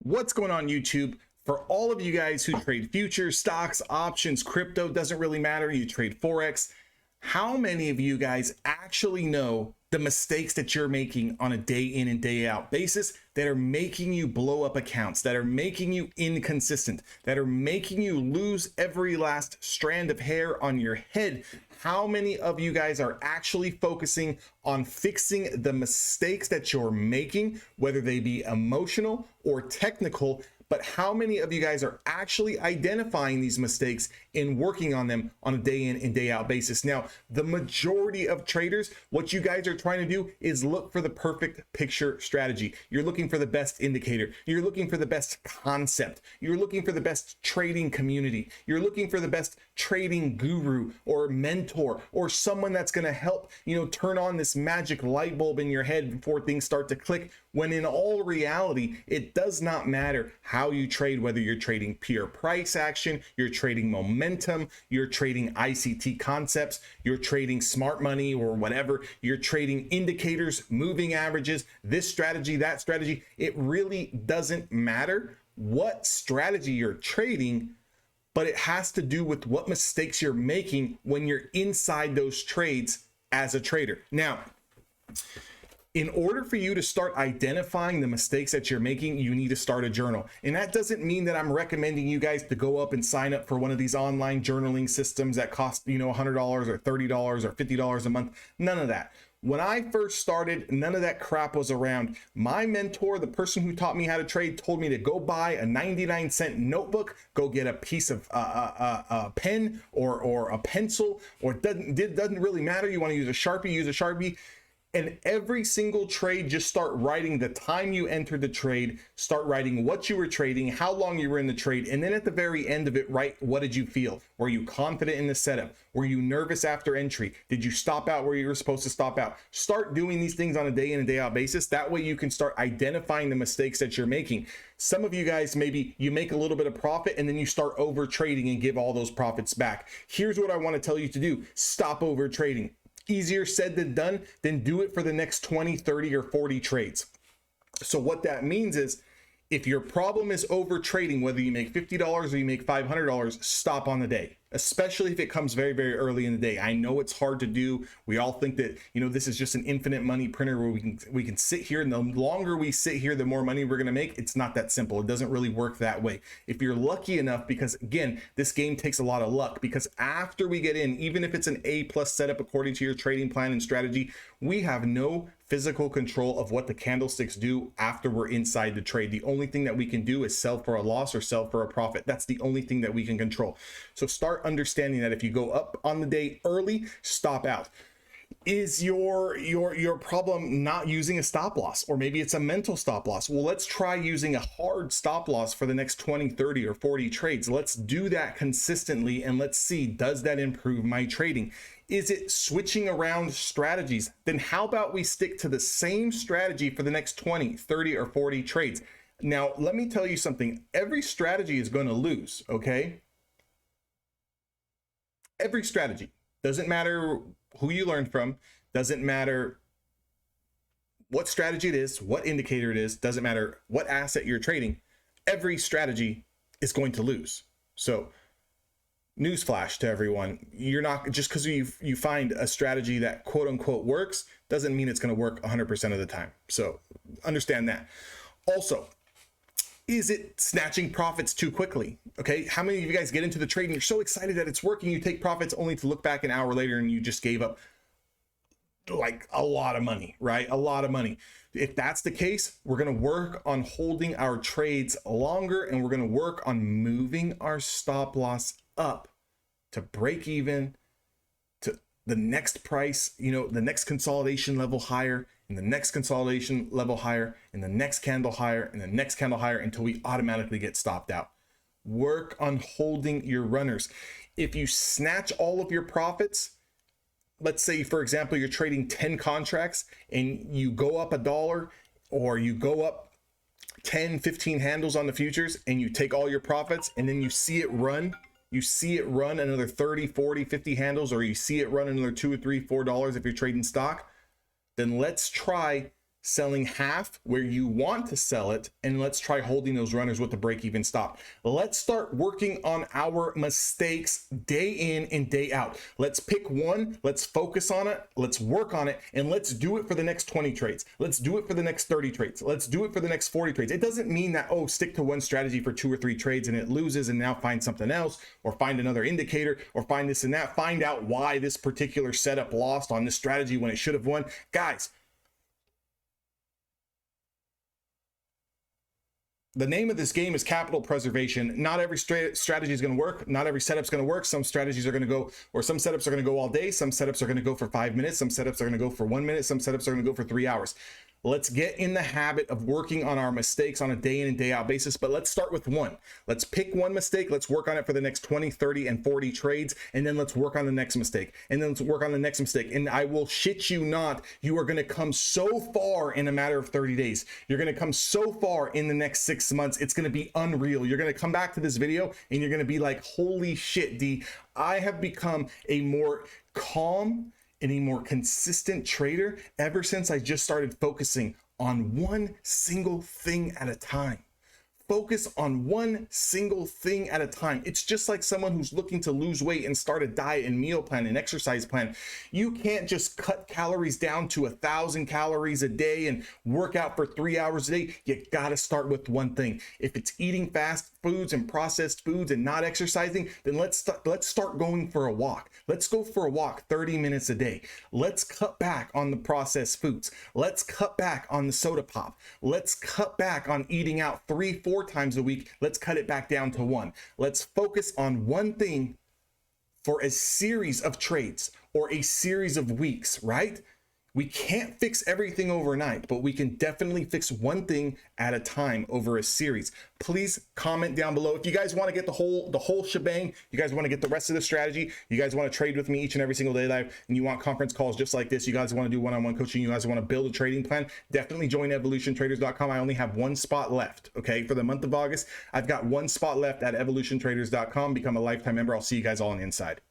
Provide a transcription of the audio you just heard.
What's going on YouTube? For all of you guys who trade futures, stocks, options, crypto, doesn't really matter, you trade Forex, how many of you guys actually know the mistakes that you're making on a day in and day out basis that are making you blow up accounts, that are making you inconsistent, that are making you lose every last strand of hair on your head? How many of you guys are actually focusing on fixing the mistakes that you're making, whether they be emotional or technical? But how many of you guys are actually identifying these mistakes and working on them on a day in and day out basis? Now, the majority of traders, what you guys are trying to do is look for the perfect picture strategy. You're looking for the best indicator. You're looking for the best concept. You're looking for the best trading community. You're looking for the best trading guru or mentor or someone that's going to help, turn on this magic light bulb in your head before things start to click. When in all reality, it does not matter how you trade, whether you're trading pure price action, you're trading momentum, you're trading ICT concepts, you're trading smart money or whatever, you're trading indicators, moving averages, this strategy, that strategy. It really doesn't matter what strategy you're trading, but it has to do with what mistakes you're making when you're inside those trades as a trader. Now, in order for you to start identifying the mistakes that you're making, you need to start a journal. And that doesn't mean that I'm recommending you guys to go up and sign up for one of these online journaling systems that cost, $100 or $30 or $50 a month. None of that. When I first started, none of that crap was around. My mentor, the person who taught me how to trade, told me to go buy a 99-cent notebook, go get a piece of a pen or a pencil, or it doesn't really matter. You want to use a Sharpie, and every single trade, just start writing the time you entered the trade, start writing what you were trading, how long you were in the trade, and then at the very end of it, write what did you feel? Were you confident in the setup? Were you nervous after entry? Did you stop out where you were supposed to stop out? Start doing these things on a day in and day out basis. That way you can start identifying the mistakes that you're making. Some of you guys, maybe you make a little bit of profit and then you start over trading and give all those profits back. Here's what I want to tell you to do. Stop over trading. Easier said than done. Then do it for the next 20, 30, or 40 trades. So what that means is, if your problem is over trading, whether you make $50 or you make $500, stop on the day, especially if it comes very, very early in the day. I know it's hard to do. We all think that, this is just an infinite money printer where we can sit here, and the longer we sit here, the more money we're going to make. It's not that simple. It doesn't really work that way. If you're lucky enough, because again, this game takes a lot of luck, because after we get in, even if it's an A+ setup according to your trading plan and strategy, we have no physical control of what the candlesticks do after we're inside the trade. The only thing that we can do is sell for a loss or sell for a profit. That's the only thing that we can control. So start understanding that if you go up on the day early, stop out. Is your problem not using a stop loss? Or maybe it's a mental stop loss. Well, let's try using a hard stop loss for the next 20, 30, or 40 trades. Let's do that consistently, and let's see, does that improve my trading? Is it switching around strategies? Then how about we stick to the same strategy for the next 20, 30, or 40 trades? Now, let me tell you something. Every strategy is going to lose, okay? Every strategy. Doesn't matter who you learned from. Doesn't matter what strategy it is, what indicator it is. Doesn't matter what asset you're trading. Every strategy is going to lose. So, newsflash to everyone, you're not, just because you find a strategy that quote unquote works, doesn't mean it's going to work 100% of the time. So understand that. Also, is it snatching profits too quickly? Okay, how many of you guys get into the trade and you're so excited that it's working, you take profits only to look back an hour later and you just gave up like a lot of money, right? A lot of money. If that's the case, we're going to work on holding our trades longer, and we're going to work on moving our stop loss up to break even, to the next price, the next consolidation level higher, and the next consolidation level higher, and the next candle higher, and the next candle higher, until we automatically get stopped out. Work on holding your runners. If you snatch all of your profits, let's say, for example, you're trading 10 contracts and you go up $1, or you go up 10, 15 handles on the futures, and you take all your profits, and then you see it run another 30, 40, 50 handles, or you see it run another $2 or $3, $4 if you're trading stock, then let's try selling half where you want to sell it, and let's try holding those runners with the break-even stop. Let's start working on our mistakes day in and day out. Let's pick one, let's focus on it, let's work on it, and let's do it for the next 20 trades. Let's do it for the next 30 trades. Let's do it for the next 40 trades. It doesn't mean that, oh, stick to one strategy for 2 or 3 trades and it loses and now find something else, or find another indicator, or find this and that. Find out why this particular setup lost on this strategy when it should have won. Guys, the name of this game is capital preservation. Not every strategy is going to work. Not every setup is going to work. Some strategies are going to go, or some setups are going to go all day. Some setups are going to go for 5 minutes. Some setups are going to go for 1 minute. Some setups are going to go for 3 hours. Let's get in the habit of working on our mistakes on a day in and day out basis, but let's start with one. Let's pick one mistake. Let's work on it for the next 20, 30, and 40 trades, and then let's work on the next mistake, and then let's work on the next mistake. And I will shit you not, you are going to come so far in a matter of 30 days. You're going to come so far in the next 6 months. It's going to be unreal. You're going to come back to this video and you're going to be like, holy shit, D, I have become a more calm and a more consistent trader ever since I just started focusing on one single thing at a time. Focus on one single thing at a time. It's just like someone who's looking to lose weight and start a diet and meal plan and exercise plan. You can't just cut calories down to 1,000 calories a day and work out for 3 hours a day. You gotta start with one thing. If it's eating fast foods and processed foods and not exercising, then let's start going for a walk. Let's go for a walk 30 minutes a day. Let's cut back on the processed foods. Let's cut back on the soda pop. Let's cut back on eating out 3-4 times a week. Let's cut it back down to 1. Let's focus on one thing for a series of trades or a series of weeks, right? We can't fix everything overnight, but we can definitely fix one thing at a time over a series. Please comment down below if you guys want to get the whole shebang. You guys want to get the rest of the strategy. You guys want to trade with me each and every single day live, and you want conference calls just like this. You guys want to do one-on-one coaching. You guys want to build a trading plan. Definitely join evolutiontraders.com. I only have 1 spot left. Okay, for the month of August, I've got 1 spot left at evolutiontraders.com. Become a lifetime member. I'll see you guys all on the inside.